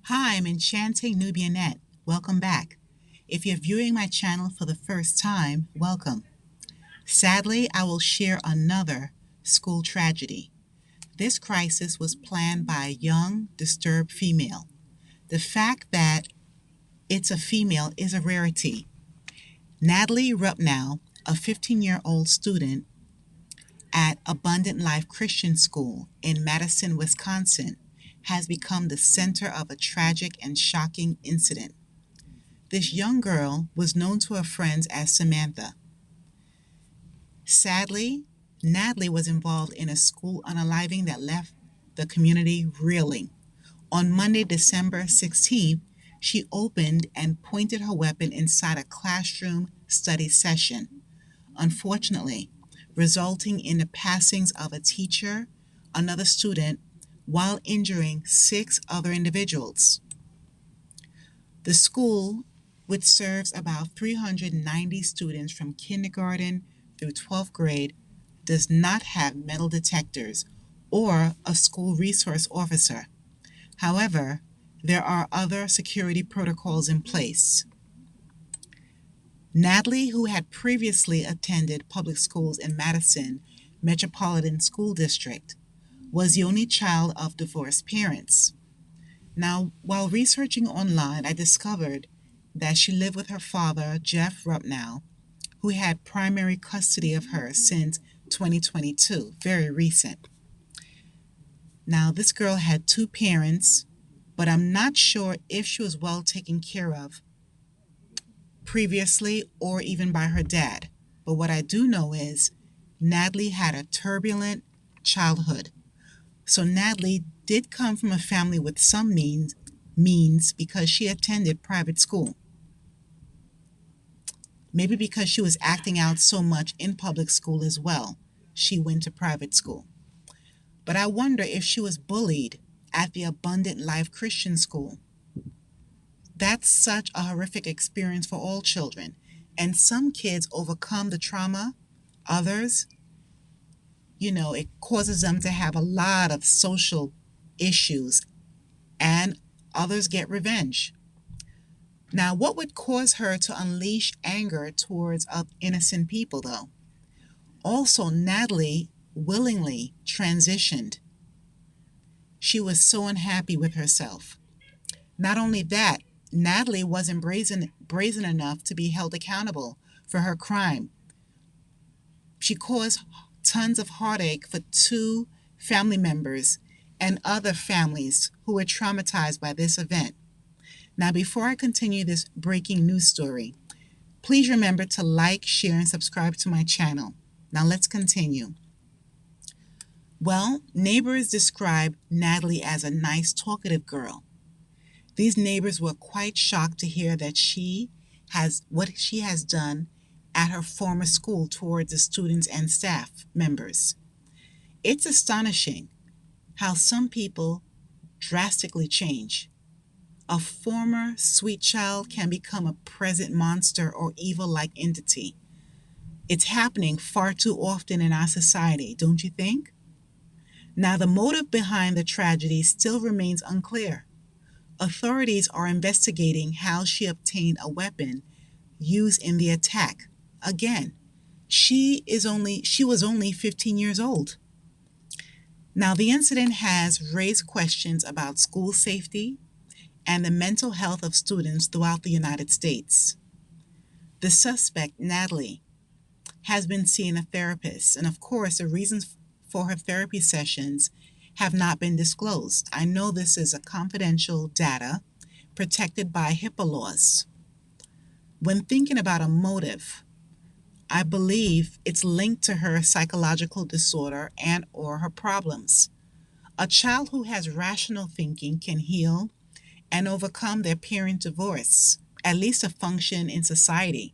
Hi, I'm Enchanting Nubianette. Welcome back. If you're viewing my channel for the first time, welcome. Sadly, I will share another school tragedy. This crisis was planned by a young, disturbed female. The fact that it's a female is a rarity. Natalie Rupnow, a 15-year-old student at Abundant Life Christian School in Madison, Wisconsin, has become the center of a tragic and shocking incident. This young girl was known to her friends as Samantha. Sadly, Natalie was involved in a school unaliving that left the community reeling. On Monday, December 16th, she opened and pointed her weapon inside a classroom study session, unfortunately, resulting in the passings of a teacher, another student, while injuring six other individuals. The school, which serves about 390 students from kindergarten through 12th grade, does not have metal detectors or a school resource officer. However, there are other security protocols in place. Natalie, who had previously attended public schools in Madison Metropolitan School District, was the only child of divorced parents. Now, while researching online, I discovered that she lived with her father, Jeff Rupnow, who had primary custody of her since 2022, very recent. Now, this girl had two parents, but I'm not sure if she was well taken care of previously or even by her dad. But what I do know is Natalie had a turbulent childhood. So Natalie did come from a family with some means because she attended private school. Maybe because she was acting out so much in public school as well, she went to private school. But I wonder if she was bullied at the Abundant Life Christian School. That's such a horrific experience for all children. And some kids overcome the trauma, others, it causes them to have a lot of social issues, and others get revenge. Now, what would cause her to unleash anger towards innocent people, though? Also, Natalie willingly transitioned. She was so unhappy with herself. Not only that, Natalie wasn't brazen enough to be held accountable for her crime. She caused tons of heartache for two family members and other families who were traumatized by this event. Now, before I continue this breaking news story, please remember to like, share, and subscribe to my channel. Now, let's continue. Well, neighbors describe Natalie as a nice, talkative girl. These neighbors were quite shocked to hear that what she has done at her former school towards the students and staff members. It's astonishing how some people drastically change. A former sweet child can become a present monster or evil-like entity. It's happening far too often in our society, don't you think? Now, the motive behind the tragedy still remains unclear. Authorities are investigating how she obtained a weapon used in the attack. Again, she was only 15 years old. Now, the incident has raised questions about school safety and the mental health of students throughout the United States. The suspect, Natalie, has been seeing a therapist, and of course, the reasons for her therapy sessions have not been disclosed. I know this is a confidential data protected by HIPAA laws. When thinking about a motive, I believe it's linked to her psychological disorder and or her problems. A child who has rational thinking can heal and overcome their parent divorce, at least to function in society.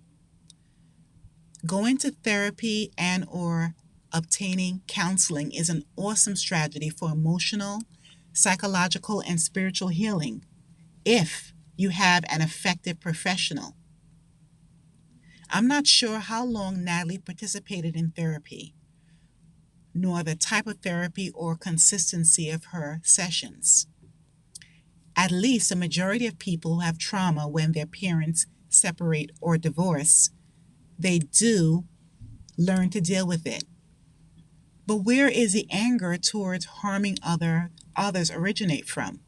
Going to therapy and or obtaining counseling is an awesome strategy for emotional, psychological, and spiritual healing if you have an effective professional. I'm not sure how long Natalie participated in therapy, nor the type of therapy or consistency of her sessions. At least a majority of people who have trauma when their parents separate or divorce, they do learn to deal with it. But where is the anger towards harming others originate from?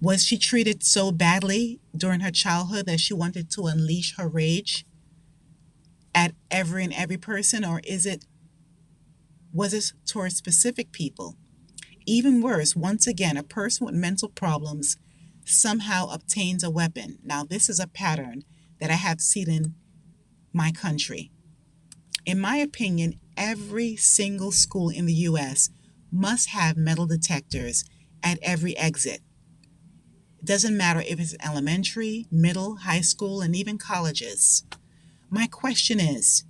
Was she treated so badly during her childhood that she wanted to unleash her rage at every person, or was it towards specific people? Even worse, once again, a person with mental problems somehow obtains a weapon. Now, this is a pattern that I have seen in my country. In my opinion, every single school in the U.S. must have metal detectors at every exit. It doesn't matter if it's elementary, middle, high school, and even colleges. My question is,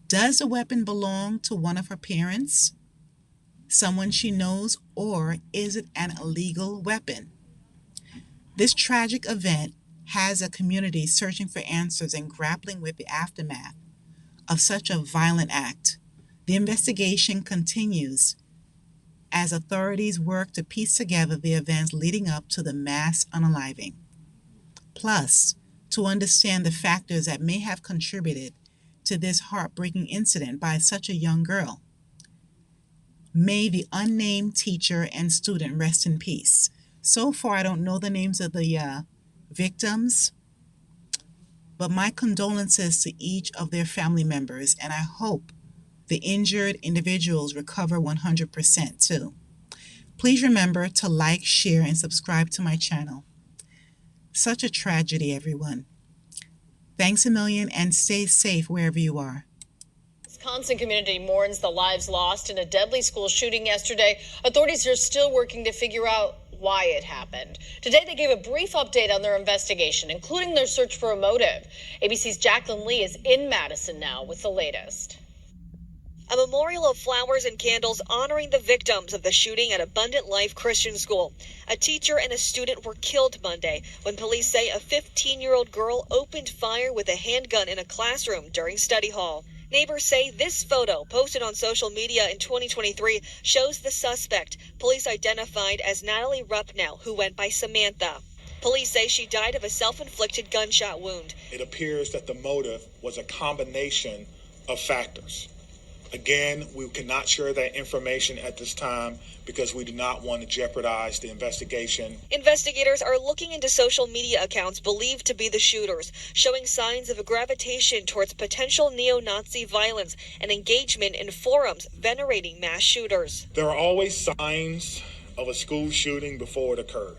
does the weapon belong to one of her parents, someone she knows, or is it an illegal weapon? This tragic event has a community searching for answers and grappling with the aftermath of such a violent act. The investigation continues as authorities work to piece together the events leading up to the mass unaliving. Plus, to understand the factors that may have contributed to this heartbreaking incident by such a young girl. May the unnamed teacher and student rest in peace. So far, I don't know the names of the victims, but my condolences to each of their family members, and I hope the injured individuals recover 100% too. Please remember to like, share, and subscribe to my channel. Such a tragedy, everyone. Thanks a million, and stay safe wherever you are. Wisconsin community mourns the lives lost in a deadly school shooting yesterday. Authorities are still working to figure out why it happened. Today, they gave a brief update on their investigation, including their search for a motive. ABC's Jacqueline Lee is in Madison now with the latest. A memorial of flowers and candles honoring the victims of the shooting at Abundant Life Christian School. A teacher and a student were killed Monday when police say a 15-year-old girl opened fire with a handgun in a classroom during study hall. Neighbors say this photo, posted on social media in 2023, shows the suspect, police identified as Natalie Rupnow, who went by Samantha. Police say she died of a self-inflicted gunshot wound. It appears that the motive was a combination of factors. Again, we cannot share that information at this time because we do not want to jeopardize the investigation. Investigators are looking into social media accounts believed to be the shooters, showing signs of a gravitation towards potential neo-Nazi violence and engagement in forums venerating mass shooters. There are always signs of a school shooting before it occurred.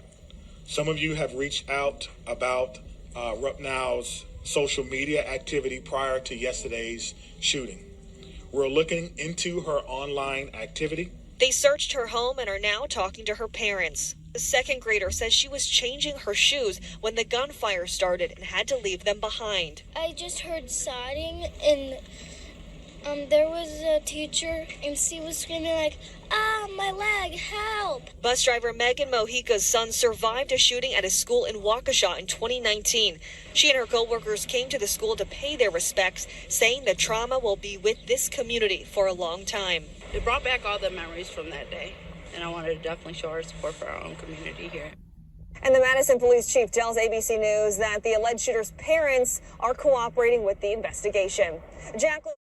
Some of you have reached out about Rupnow's social media activity prior to yesterday's shooting. We're looking into her online activity. They searched her home and are now talking to her parents. The second grader says she was changing her shoes when the gunfire started and had to leave them behind. I just heard sodding and there was a teacher and she was screaming like, "Ah, my leg, help!" Bus driver Megan Mojica's son survived a shooting at a school in Waukesha in 2019. She and her co-workers came to the school to pay their respects, saying the trauma will be with this community for a long time. It brought back all the memories from that day, and I wanted to definitely show our support for our own community here. And the Madison police chief tells ABC News that the alleged shooter's parents are cooperating with the investigation. Jacqueline